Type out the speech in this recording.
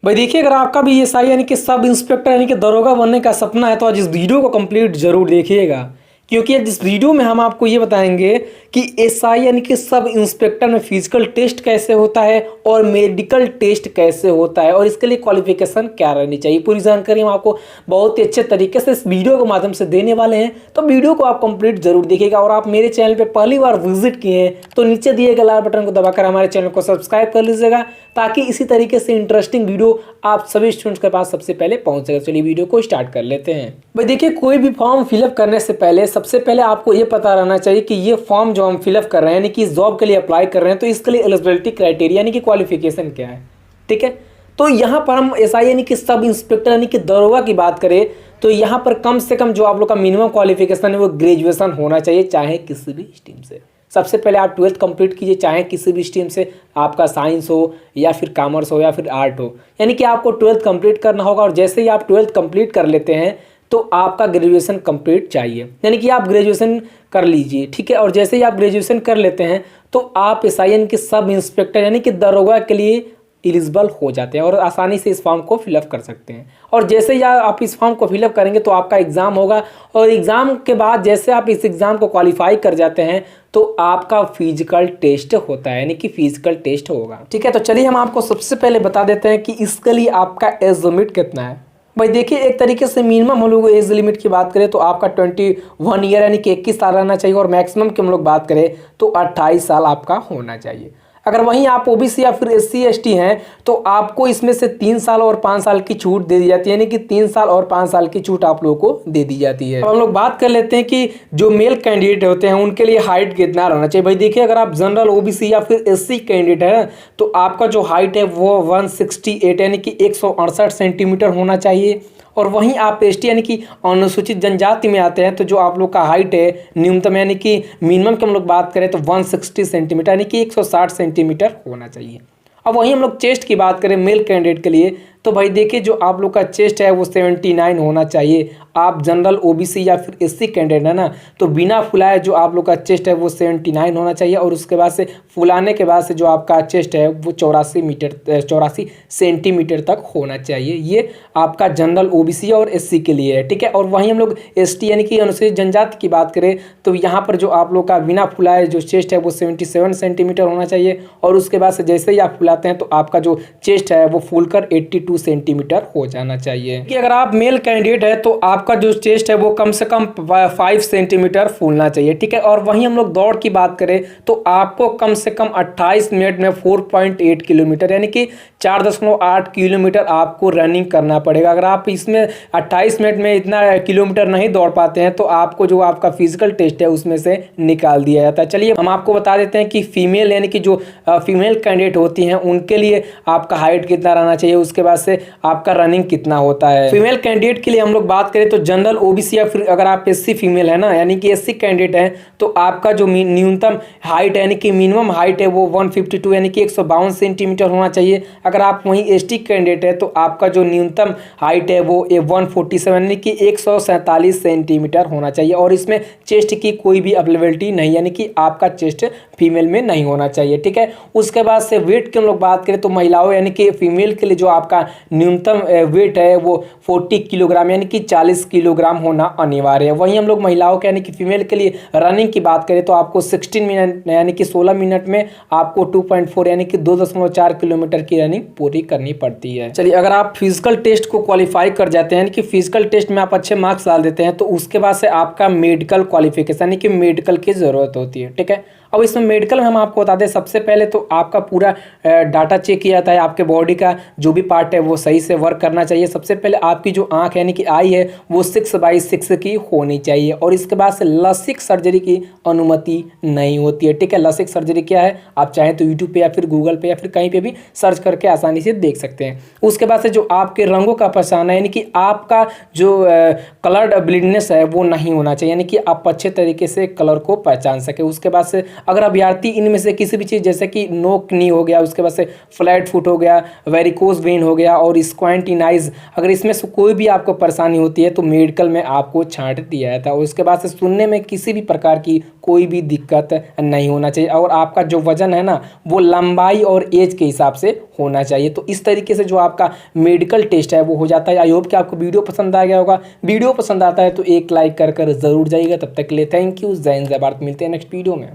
भाई देखिए, अगर आपका भी एसआई यानी कि सब इंस्पेक्टर यानी कि दरोगा बनने का सपना है तो आज इस वीडियो को कंप्लीट जरूर देखिएगा, क्योंकि आज इस वीडियो में हम आपको ये बताएंगे कि एसआई यानी कि सब इंस्पेक्टर में फिजिकल टेस्ट कैसे होता है और मेडिकल टेस्ट कैसे होता है और इसके लिए क्वालिफिकेशन क्या रहनी चाहिए। पूरी जानकारी हम आपको बहुत ही अच्छे तरीके से इस वीडियो के माध्यम से देने वाले हैं, तो वीडियो को आप कंप्लीट जरूर देखिएगा। और आप मेरे चैनल पर पहली बार विजिट किए हैं तो नीचे दिए गए लाल बटन को दबाकर हमारे चैनल को सब्सक्राइब कर लीजिएगा, ताकि इसी तरीके से इंटरेस्टिंग वीडियो आप सभी स्टूडेंट्स के पास सबसे पहले पहुंच सके। चलिए वीडियो को स्टार्ट कर लेते हैं। भाई देखिए, कोई भी फॉर्म फिलअप करने से पहले सबसे पहले आपको ये पता रहना चाहिए कि ये फॉर्म जो हम फिलअप कर रहे हैं यानी कि जॉब के लिए अप्लाई कर रहे हैं तो इसके लिए एलिजिबिलिटी क्राइटेरिया यानी कि क्वालिफिकेशन क्या है। ठीक है, तो यहाँ पर हम एसआई यानी कि सब इंस्पेक्टर यानी कि दरोगा की बात करें तो यहाँ पर कम से कम जो आप लोग का मिनिमम क्वालिफिकेशन है वो ग्रेजुएशन होना चाहिए, चाहे किसी भी स्ट्रीम से। सबसे पहले आप 12th कंप्लीट कीजिए, चाहे किसी भी स्ट्रीम से, आपका साइंस हो या फिर कॉमर्स हो या फिर आर्ट हो, यानी कि आपको 12th कंप्लीट करना होगा। और जैसे ही आप 12th कंप्लीट कर लेते हैं तो आपका ग्रेजुएशन कंप्लीट चाहिए, यानी कि आप ग्रेजुएशन कर लीजिए। ठीक है, और जैसे ही आप ग्रेजुएशन कर लेते हैं तो आप एसआई यानी कि सब इंस्पेक्टर यानी कि दरोगा के लिए एलिजिबल हो जाते हैं और आसानी से इस फॉर्म को फिलअप कर सकते हैं। और जैसे ही आप इस फॉर्म को फिलअप करेंगे तो आपका एग्ज़ाम होगा, और एग्ज़ाम के बाद जैसे आप इस एग्ज़ाम को क्वालिफाई कर जाते हैं तो आपका फिजिकल टेस्ट होता है, यानी कि फिजिकल टेस्ट होगा। ठीक है, तो चलिए हम आपको सबसे पहले बता देते हैं कि इसके लिए आपका एज लिमिट कितना है। भाई देखिए, एक तरीके से मिनिमम हम लोग एज लिमिट की बात करें तो आपका 21 ईयर यानी कि 21 साल रहना चाहिए, और मैक्सिमम की हम लोग बात करें तो 28 साल आपका होना चाहिए। अगर वहीं आप ओबीसी या फिर एससी एसटी हैं तो आपको इसमें से 3 साल और 5 साल की छूट दे दी जाती है, यानी कि 3 साल और 5 साल की छूट आप लोगों को दे दी जाती है। अब हम लोग बात कर लेते हैं कि जो मेल कैंडिडेट होते हैं उनके लिए हाइट कितना रहना चाहिए। भाई देखिए, अगर आप जनरल ओबीसी या फिर एससी कैंडिडेट है तो आपका जो हाइट है वो 168 यानी कि 168 सेंटीमीटर होना चाहिए। और वहीं आप एसटी यानी कि अनुसूचित जनजाति में आते हैं तो जो आप लोग का हाइट है न्यूनतम यानी कि मिनिमम की हम लोग बात करें तो 160 सेंटीमीटर यानी कि 160 सेंटीमीटर होना चाहिए। अब वहीं हम लोग चेस्ट की बात करें मेल कैंडिडेट के लिए तो भाई देखिए, जो आप लोग का चेस्ट है वो 79 होना चाहिए। आप जनरल ओबीसी या फिर एससी कैंडिडेट है ना, तो बिना फुलाए जो आप लोग का चेस्ट है वो 79 होना चाहिए, और उसके बाद से फुलाने के बाद से जो आपका चेस्ट है वो 84 सेंटीमीटर तक होना चाहिए। ये आपका जनरल ओबीसी और एससी के लिए है। ठीक है, और वहीं हम लोग एसटी यानी कि अनुसूचित जनजाति की बात करें तो यहाँ पर जो आप लोग का बिना फुलाए जो चेस्ट है वो 77 सेंटीमीटर होना चाहिए, और उसके बाद से जैसे ही आप फुलाते हैं तो आपका जो चेस्ट है वो फूलकर 82 सेंटीमीटर हो जाना चाहिए। कि अगर आप मेल कैंडिडेट है तो आपका जो चेस्ट है वो कम से कम 5 सेंटीमीटर फूलना चाहिए। ठीक है, और वहीं हम लोग दौड़ की बात करें तो आपको कम से कम 28 मिनट में 4.8 किलोमीटर यानी कि 4.8 किलोमीटर आपको रनिंग करना पड़ेगा। अगर आप इसमें 28 मिनट में इतना किलोमीटर नहीं दौड़ पाते हैं तो आपको जो आपका फिजिकल टेस्ट है उसमें से निकाल दिया जाता है। चलिए हम आपको बता देते हैं कि फीमेल यानी कि जो फीमेल कैंडिडेट होती हैं उनके लिए आपका हाइट कितना रहना चाहिए, उसके बाद से आपका रनिंग कितना होता है। फीमेल कैंडिडेट के लिए हम लोग बात करें तो जनरल ओबीसी या फिर अगर आप एससी फीमेल है ना यानी कि एससी कैंडिडेट है तो आपका जो न्यूनतम हाइट यानी कि मिनिमम हाइट है वो 152 यानी कि 152 सेंटीमीटर होना चाहिए। अगर आप वहीं एसटी कैंडिडेट है तो आपका जो न्यूनतम हाइट है वो 147 यानी कि 147 सेंटीमीटर होना चाहिए, और इसमें चेस्ट की कोई भी अवेलेबिलिटी नहीं यानी कि आपका चेस्ट फीमेल में नहीं होना चाहिए। ठीक है, उसके बाद से वेट की हम लोग बात करें तो महिलाओं यानी कि फीमेल के लिए जो आपका न्यूनतम वेट है वो 40 किलोग्राम यानी कि 40 किलोग्राम होना अनिवार्य है। वहीं हम लोग महिलाओं के यानी कि फीमेल के लिए रनिंग की बात करें तो आपको 16 मिनट यानी कि 16 मिनट में आपको 2.4 यानी कि 2.4 किलोमीटर की रनिंग पूरी करनी पड़ती है। चलिए, अगर आप फिजिकल टेस्ट को क्वालिफाई कर जाते हैं यानी कि फिजिकल टेस्ट में आप अच्छे मार्क्स डाल देते हैं तो उसके बाद से आपका मेडिकल क्वालिफिकेशन यानी कि मेडिकल की ज़रूरत होती है। ठीक है, अब इसमें मेडिकल में हम आपको बता दें सबसे पहले तो आपका पूरा डाटा चेक किया जाता है, आपके बॉडी का जो भी पार्ट है वो सही से वर्क करना चाहिए। सबसे पहले आपकी जो आंख यानी कि आई है वो 6/6 की होनी चाहिए, और इसके बाद से लसिक सर्जरी की अनुमति नहीं होती है। ठीक है, लसिक सर्जरी क्या है आप चाहें तो यूट्यूब पे या फिर गूगल पे या फिर कहीं पे भी सर्च करके आसानी से देख सकते हैं। उसके बाद से जो आपके रंगों का पहचान है यानी कि आपका जो कलर ब्लिंडनेस है वो नहीं होना चाहिए, यानी कि आप अच्छे तरीके से कलर को पहचान सके। उसके बाद से अगर अभ्यर्थी इनमें से किसी भी चीज़ जैसे कि नोक नी हो गया, उसके बाद से फ्लैट फुट हो गया, वेरिकोज वेन हो गया, गया और स्क्वांटिनाइज, अगर इसमें से कोई भी आपको परेशानी होती है तो मेडिकल में आपको छांट दिया जाता है। और उसके बाद से सुनने में किसी भी प्रकार की कोई भी दिक्कत नहीं होना चाहिए और आपका जो वजन है ना वो लंबाई और एज के हिसाब से होना चाहिए। तो इस तरीके से जो आपका मेडिकल टेस्ट है वो हो जाता है। आई होप कि आपको वीडियो पसंद आ गया होगा। वीडियो पसंद आता है तो एक लाइक कर ज़रूर जाइएगा। तब तक के लिए थैंक यू। जय हिंद जय भारत। मिलते हैं नेक्स्ट वीडियो में।